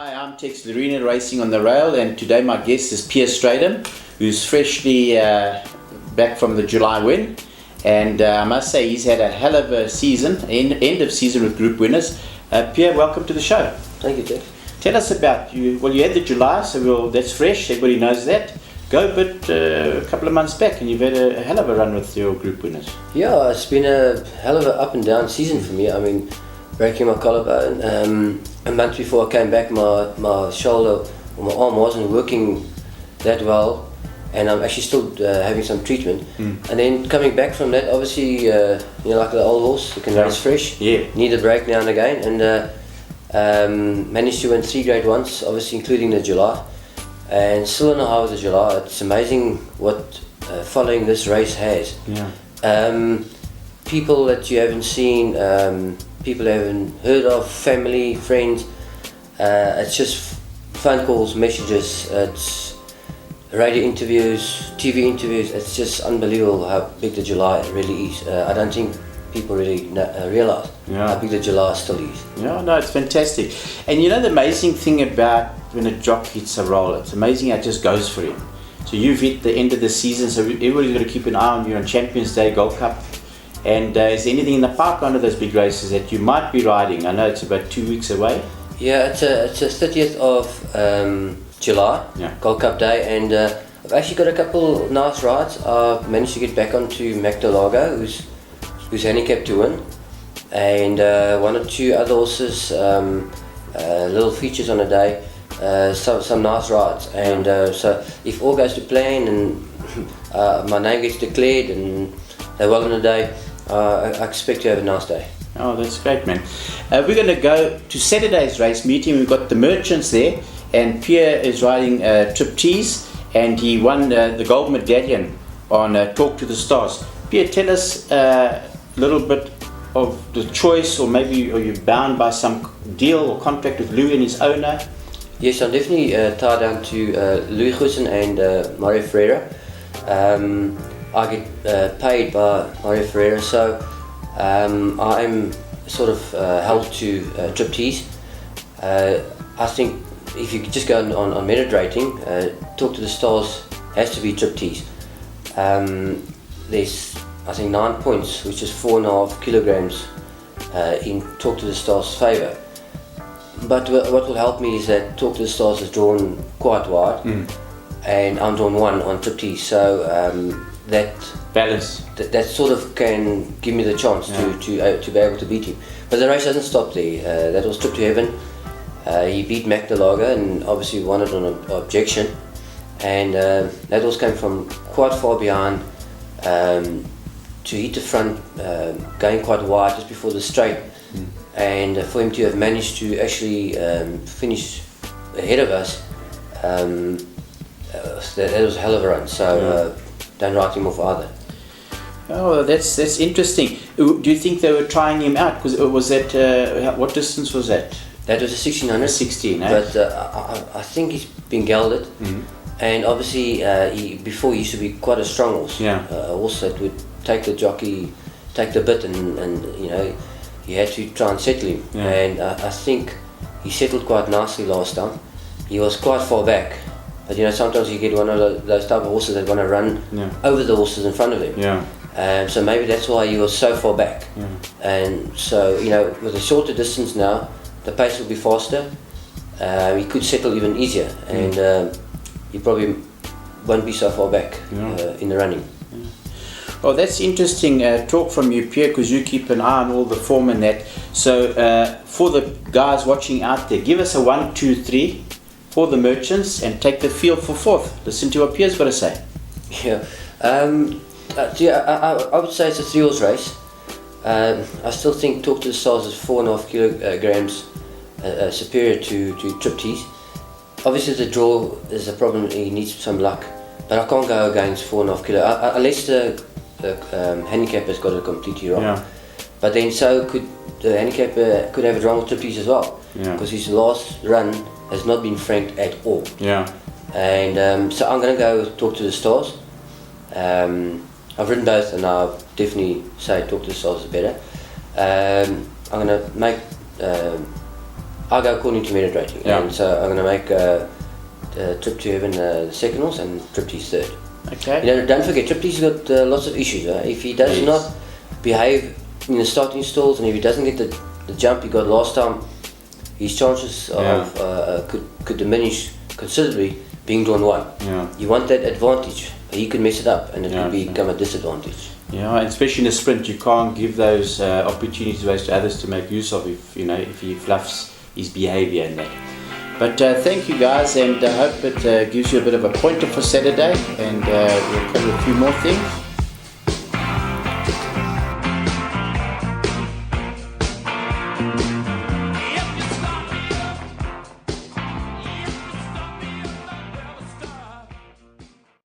Hi, I'm Tex Lerena, racing on the rail, and today my guest is Piere Strydom, who's freshly back from the July win, and I must say he's had a hell of a season, end of season with group winners. Piere, welcome to the show. Thank you, Tex. Tell us about you. Well, you had the July, so that's fresh, everybody knows that. Go a bit, a couple of months back, and you've had a hell of a run with your group winners. Yeah, it's been a hell of an up and down season for me. I mean, breaking my collarbone. A month before I came back, my shoulder or my arm wasn't working that well, and I'm actually still having some treatment. And then coming back from that, obviously, like the old horse, you can race fresh. Yeah. Need a break now and again, and managed to win 3 Grade 1s, obviously including the July, and still in the half of the July. It's amazing what following this race has. Yeah. People that you haven't seen, people you haven't heard of, family, friends. It's just phone calls, messages, it's radio interviews, TV interviews. It's just unbelievable how big the July really is. I don't think people really realise how big the July still is. Yeah, no, it's fantastic. And you know the amazing thing about when a jockey hits a roll, it's amazing how it just goes for him. So you've hit the end of the season, so everybody's got to keep an eye on you on Champions Day, Gold Cup. And is there anything in the pipeline of those big races that you might be riding? I know it's about 2 weeks away. Yeah, it's a 30th of July, Gold Cup Day, and I've actually got a couple nice rides. I've managed to get back onto Magdalago, who's handicapped to win, and one or two other horses, little features on a day, some nice rides. And so if all goes to plan and my name gets declared and they're well in the day, I expect to have a nice day. Oh, that's great, man. We're going to go to Saturday's race meeting. We've got the Merchants there, and Piere is riding Triptease, and he won the gold medallion on Talk to the Stars. Piere, tell us a little bit of the choice, or maybe are you bound by some deal or contract with Louis and his owner? Yes, I'm definitely tied down to Louis Gussen and Mario Ferreira. I get paid by Mario Ferreira, so I am sort of held to Triptease. I think if you just go on merit rating, Talk to the Stars has to be Triptease. There's, I think, 9 points, which is 4.5 kilograms in Talk to the Stars' favour. But what will help me is that Talk to the Stars is drawn quite wide, and I'm drawn 1 on Triptease, so that balance that sort of can give me the chance to be able to beat him. But the race doesn't stop there. That was Trip to Heaven. He beat Magdalaga and obviously won it on an objection, and that horse came from quite far behind to hit the front, going quite wide just before the straight, and for him to have managed to actually finish ahead of us, that was a hell of a run. So don't write him off either. Oh, that's interesting. Do you think they were trying him out? Because was that what distance was that? That was a 1600. 16, eh? But I think he's been gelded, and obviously before he used to be quite a strong horse. Yeah. A horse that would take the jockey, take the bit, and you had to try and settle him. Yeah. And I think he settled quite nicely last time. He was quite far back. But sometimes you get one of those type of horses that want to run over the horses in front of him. Yeah. So maybe that's why he was so far back. Yeah. And so, with a shorter distance now, the pace will be faster. He could settle even easier, and he probably won't be so far back in the running. Yeah. Well, that's interesting talk from you, Piere, because you keep an eye on all the form and that. So for the guys watching out there, give us a 1, 2, 3 for the Merchants and take the field for 4th. Listen to what Pierre's got to say. Yeah, I would say it's a 3-horse race. I still think Talk to the Stars is 4.5 kilograms superior to Triptease. Obviously the draw is a problem, he needs some luck, but I can't go against 4.5 kilo unless the handicapper's got it completely wrong. Yeah. But then so could the handicapper could have it wrong with Triptease as well, because his last run has not been franked at all. Yeah. And so I'm going to go with Talk to the Stars. I've ridden both, and I'll definitely say Talk to the Stars is better. I'm going to make I go according to merit rating, and so I'm going to make Trip to Heaven the second horse and Tripty's third. Okay. You know, don't forget, Tripty's got lots of issues. If he does not behave in the starting stalls, and if he doesn't get the jump he got last time, his chances of could diminish considerably being drawn one. Yeah. You want that advantage, but he could mess it up, and it could become a disadvantage. Yeah, and especially in a sprint, you can't give those opportunities to others to make use of if he fluffs his behaviour and that. But thank you guys, and I hope it gives you a bit of a pointer for Saturday, and we'll cover a few more things.